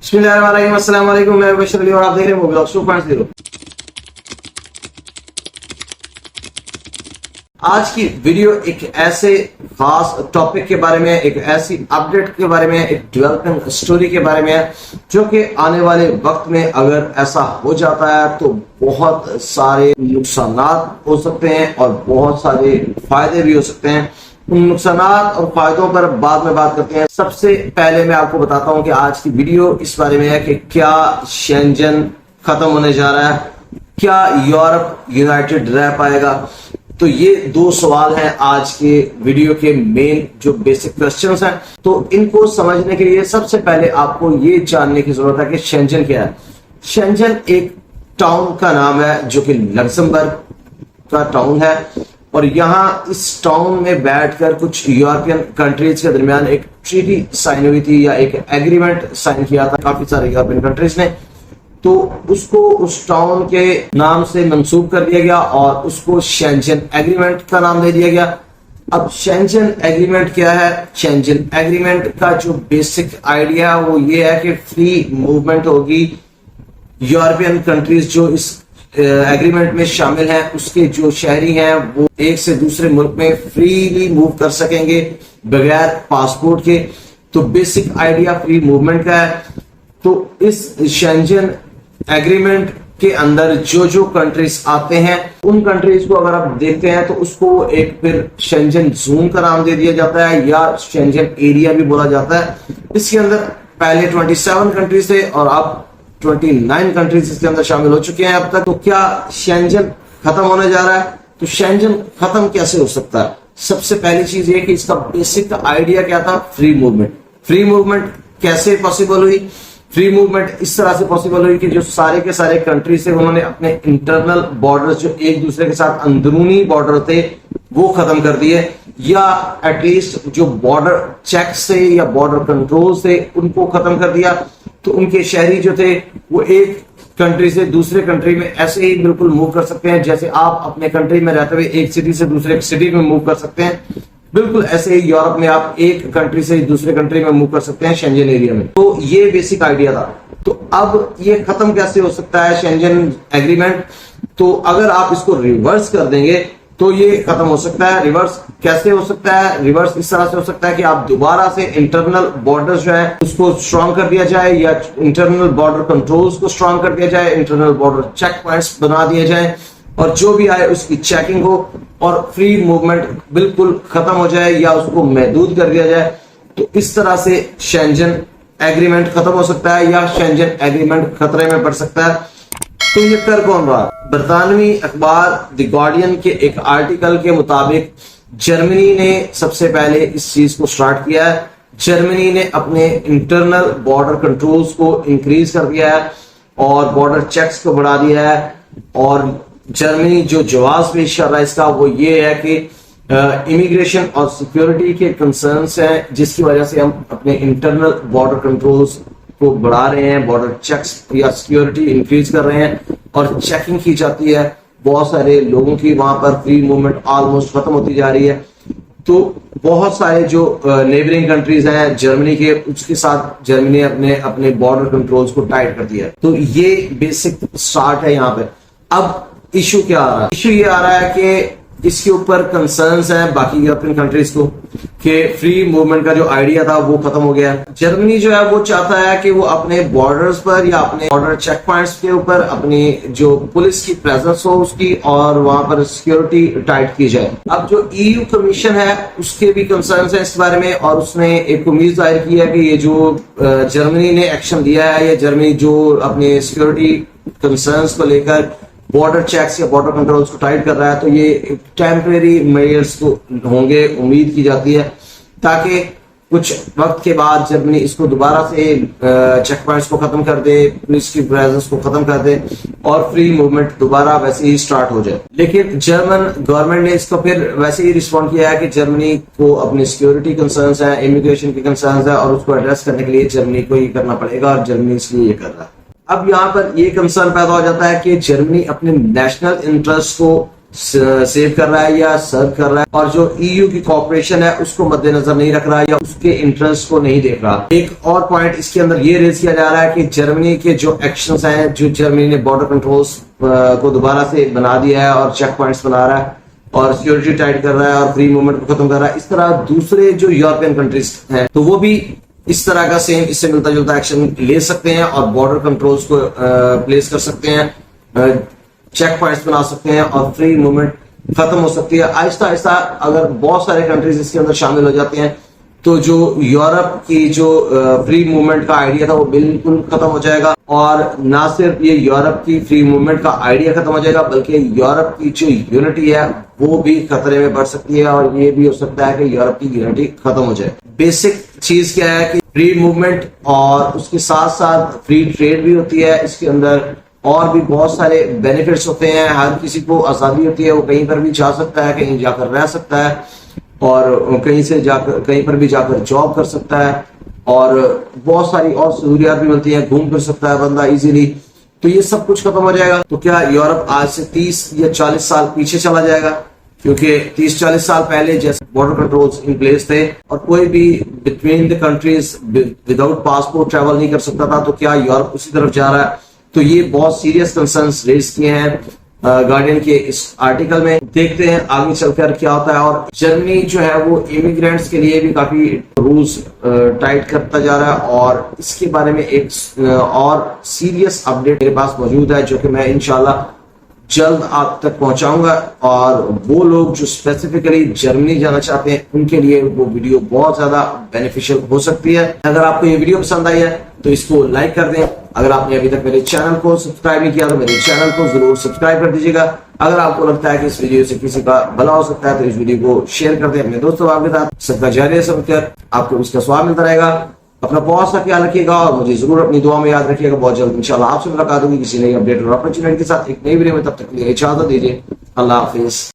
बिस्मिल्लाहिर्रहमानिर्रहीम, अस्सलाम वालेकुम। मैं बशर अली और आप देख रहे हैं मोब्लॉग्स 2.0। आज की वीडियो एक ऐसे खास टॉपिक के बारे में, एक ऐसी अपडेट के बारे में, एक डेवलपमेंट स्टोरी के बारे में है जो कि आने वाले वक्त में अगर ऐसा हो जाता है तो बहुत सारे नुकसान हो सकते हैं और बहुत सारे फायदे भी हो सकते हैं। उन नुकसान और फायदों पर बाद में बात करते हैं। सबसे पहले मैं आपको बताता हूं कि आज की वीडियो इस बारे में है कि क्या शेंजन खत्म होने जा रहा है, क्या यूरोप यूनाइटेड रह पाएगा। तो ये दो सवाल हैं आज के वीडियो के मेन जो बेसिक क्वेश्चंस हैं। तो इनको समझने के लिए सबसे पहले आपको ये जानने की जरूरत है कि शेंजन क्या है। शेंजन एक टाउन का नाम है जो कि लग्जमबर्ग का टाउन है और यहाँ इस टाउन में बैठकर कुछ यूरोपियन कंट्रीज के दरमियान एक ट्रीटी साइन हुई थी या एक एग्रीमेंट साइन किया था काफी सारे यूरोपियन कंट्रीज ने। तो उसको उस टाउन के नाम से मंसूब कर दिया गया और उसको शेंजन एग्रीमेंट का नाम दे दिया गया। अब शेंजन एग्रीमेंट क्या है? शेंजन एग्रीमेंट का जो बेसिक आइडिया वो ये है कि फ्री मूवमेंट होगी। यूरोपियन कंट्रीज जो इस एग्रीमेंट में शामिल हैं उसके जो शहरी हैं वो एक से दूसरे मुल्क में फ्रीली मूव कर सकेंगे बगैर पासपोर्ट के। तो बेसिक आइडिया फ्री मूवमेंट का है। तो इस शेंजन एग्रीमेंट के अंदर जो जो कंट्रीज आते हैं उन कंट्रीज को अगर आप देखते हैं तो उसको एक फिर शेंजन जोन का नाम दे दिया जाता है या शेंजन एरिया भी बोला जाता है। इसके अंदर पहले 27 कंट्रीज थे और अब 29 कंट्रीज इसके अंदर शामिल हो चुके हैं अब तक। तो क्या शेंजन खत्म होने जा रहा है? तो शेंजन खत्म कैसे हो सकता है? सबसे पहली चीज ये कि इसका बेसिक आइडिया क्या था? Free movement. फ्री मूवमेंट कैसे पॉसिबल हुई? फ्री मूवमेंट इस तरह से पॉसिबल हुई कि जो सारे के सारे कंट्री से उन्होंने अपने इंटरनल बॉर्डर्स जो एक दूसरे के साथ अंदरूनी बॉर्डर थे वो खत्म कर दिए या एटलीस्ट जो बॉर्डर चेक से या बॉर्डर कंट्रोल से उनको खत्म कर दिया। तो उनके शहरी जो थे वो एक कंट्री से दूसरे कंट्री में ऐसे ही बिल्कुल मूव कर सकते हैं जैसे आप अपने कंट्री में रहते हुए एक सिटी से दूसरे सिटी में मूव कर सकते हैं। बिल्कुल ऐसे ही यूरोप में आप एक कंट्री से दूसरे कंट्री में मूव कर सकते हैं शेंजन एरिया में। तो ये बेसिक आइडिया था। तो अब ये खत्म कैसे हो सकता है शेंजन एग्रीमेंट? तो अगर आप इसको रिवर्स कर देंगे तो ये खत्म हो सकता है। रिवर्स कैसे हो सकता है? रिवर्स इस तरह से हो सकता है कि आप दोबारा से इंटरनल बॉर्डर्स जो है उसको स्ट्रॉन्ग कर दिया जाए या इंटरनल बॉर्डर कंट्रोल्स को स्ट्रॉन्ग कर दिया जाए, इंटरनल बॉर्डर चेक पॉइंट्स बना दिए जाए और जो भी आए उसकी चेकिंग हो और फ्री मूवमेंट बिल्कुल खत्म हो जाए या उसको महदूद कर दिया जाए। तो इस तरह से शेंजन एग्रीमेंट खत्म हो सकता है या शेंजन एग्रीमेंट खतरे में पड़ सकता है। तो ये कर कौन रहा? बरतानवी अखबार द गार्डियन के एक आर्टिकल के मुताबिक जर्मनी ने सबसे पहले इस चीज को स्टार्ट किया है। जर्मनी ने अपने इंटरनल बॉर्डर कंट्रोल्स को इंक्रीज कर दिया है और बॉर्डर चेक्स को बढ़ा दिया है। और जर्मनी जो जवाब पेश कर रहा है इसका वो ये है कि इमिग्रेशन और सिक्योरिटी के कंसर्न्स हैं जिसकी वजह से हम अपने इंटरनल बॉर्डर कंट्रोल्स को बढ़ा रहे हैं, बॉर्डर चेक्स या सिक्योरिटी इंक्रीज कर रहे हैं और चेकिंग की जाती है। बहुत सारे लोगों की वहां पर फ्री मूवमेंट ऑलमोस्ट खत्म होती जा रही है। तो बहुत सारे जो नेबरिंग कंट्रीज हैं जर्मनी के उसके साथ जर्मनी ने अपने बॉर्डर कंट्रोल्स को टाइट कर दिया है। तो ये बेसिक स्टार्ट है यहाँ पे। अब इशू क्या आ रहा है? इशू ये आ रहा है कि इसके ऊपर कंसर्न्स हैं बाकी यूरोपियन कंट्रीज को कि फ्री मूवमेंट का जो आइडिया था वो खत्म हो गया। जर्मनी जो है वो चाहता है कि वो अपने बॉर्डर्स पर या अपने बॉर्डर चेक पॉइंट्स के ऊपर अपनी जो पुलिस की प्रेजेंस हो उसकी और वहां पर सिक्योरिटी टाइट की जाए। अब जो ईयू कमीशन है उसके भी कंसर्न्स हैं इस बारे में और उसने एक उम्मीद जाहिर की है कि ये जो जर्मनी ने एक्शन लिया है या जर्मनी जो अपने सिक्योरिटी कंसर्न्स को लेकर बॉर्डर चेक्स या बॉर्डर कंट्रोल्स को टाइट कर रहा है तो ये टेम्परेरी मेजर्स तो होंगे, उम्मीद की जाती है, ताकि कुछ वक्त के बाद जर्मनी इसको दोबारा से चेक पॉइंट्स को खत्म कर दे, पुलिस की प्रेजेंस को खत्म कर दे और फ्री मूवमेंट दोबारा वैसे ही स्टार्ट हो जाए। लेकिन जर्मन गवर्नमेंट ने इसको फिर वैसे ही रिस्पॉन्ड किया है कि जर्मनी को अपनी सिक्योरिटी कंसर्न्स है, इमिग्रेशन के कंसर्न्स है और उसको एड्रेस करने के लिए जर्मनी को ये करना पड़ेगा और जर्मनी इसलिए ये कर रहा है। अब यहाँ पर ये कंसर्न पैदा हो जाता है कि जर्मनी अपने नेशनल इंटरेस्ट को सेव कर रहा है या सर्व कर रहा है, और जो ईयू की कॉर्पोरेशन है उसको मद्देनजर नहीं रख रहा है या उसके इंटरेस्ट को नहीं देख रहा। एक और पॉइंट इसके अंदर ये रेज किया जा रहा है कि जर्मनी के जो एक्शंस हैं, जो जर्मनी ने बॉर्डर कंट्रोल्स को दोबारा से बना दिया है और चेक पॉइंट्स बना रहा है और सिक्योरिटी टाइट कर रहा है और फ्री मूवमेंट को खत्म कर रहा है, इस तरह दूसरे जो यूरोपियन कंट्रीज हैं तो वो भी इस तरह का सेम इससे मिलता जुलता एक्शन ले सकते हैं और बॉर्डर कंट्रोल्स को प्लेस कर सकते हैं, चेक पॉइंट्स बना सकते हैं और फ्री मूवमेंट खत्म हो सकती है। आहिस्ता आहिस्ता अगर बहुत सारे कंट्रीज इसके अंदर शामिल हो जाते हैं तो जो यूरोप की जो फ्री मूवमेंट का आइडिया था वो बिल्कुल खत्म हो जाएगा, और ना सिर्फ ये यूरोप की फ्री मूवमेंट का आइडिया खत्म हो जाएगा बल्कि यूरोप की जो यूनिटी है वो भी खतरे में बढ़ सकती है, और ये भी हो सकता है कि यूरोप की यूनिटी खत्म हो जाए। बेसिक चीज क्या है कि फ्री मूवमेंट और उसके साथ साथ फ्री ट्रेड भी होती है, इसके अंदर और भी बहुत सारे बेनिफिट्स होते हैं। हर किसी को आजादी होती है, वो कहीं पर भी जा सकता है, कहीं जाकर रह सकता है और कहीं पर भी जाकर जॉब कर सकता है, और बहुत सारी और सहूलियात भी मिलती हैं, घूम फिर सकता है बंदा इजीली। तो ये सब कुछ खत्म हो जाएगा। तो क्या यूरोप आज से 30 या 40 साल पीछे चला जाएगा? क्योंकि 30-40 साल पहले जैसे बॉर्डर कंट्रोल्स इन प्लेस थे और कोई भी between the countries without passport travel नहीं कर सकता था, तो क्या यूरोप उसी तरफ जा रहा है? तो ये बहुत सीरियस कंसर्न्स रेज किए हैं गार्डियन के इस आर्टिकल में। देखते हैं आगे चलकर क्या होता है। और जर्मनी जो है वो इमिग्रेंट्स के लिए भी काफी रूल्स टाइट करता जा रहा है, और इसके बारे में एक और सीरियस अपडेट मेरे पास मौजूद है जो कि मैं इंशाल्लाह जल्द आप तक पहुंचाऊंगा, और वो लोग जो स्पेसिफिकली जर्मनी जाना चाहते हैं उनके लिए वो वीडियो बहुत ज्यादा बेनिफिशियल हो सकती है। अगर आपको ये वीडियो पसंद आई है तो इसको लाइक कर दें। अगर आपने अभी तक मेरे चैनल को सब्सक्राइब नहीं किया तो मेरे चैनल को जरूर सब्सक्राइब कर दीजिएगा। अगर आपको लगता है कि इस वीडियो से किसी का भला हो सकता है तो इस वीडियो को शेयर कर दें अपने दोस्तों के साथ। सबका जारी समझकर आपको इसका स्वाद मिलता रहेगा। अपना बहुत सा ख्याल रखिएगा और मुझे जरूर अपनी दुआ में याद रखिएगा। बहुत जल्द इंशाल्लाह आपसे मुलाकात होगी किसी नई अपडेट और अपॉर्चुनिटी के साथ एक नई वीडियो में। तब तक के लिए इजाजत दीजिए। अल्लाह हाफिज।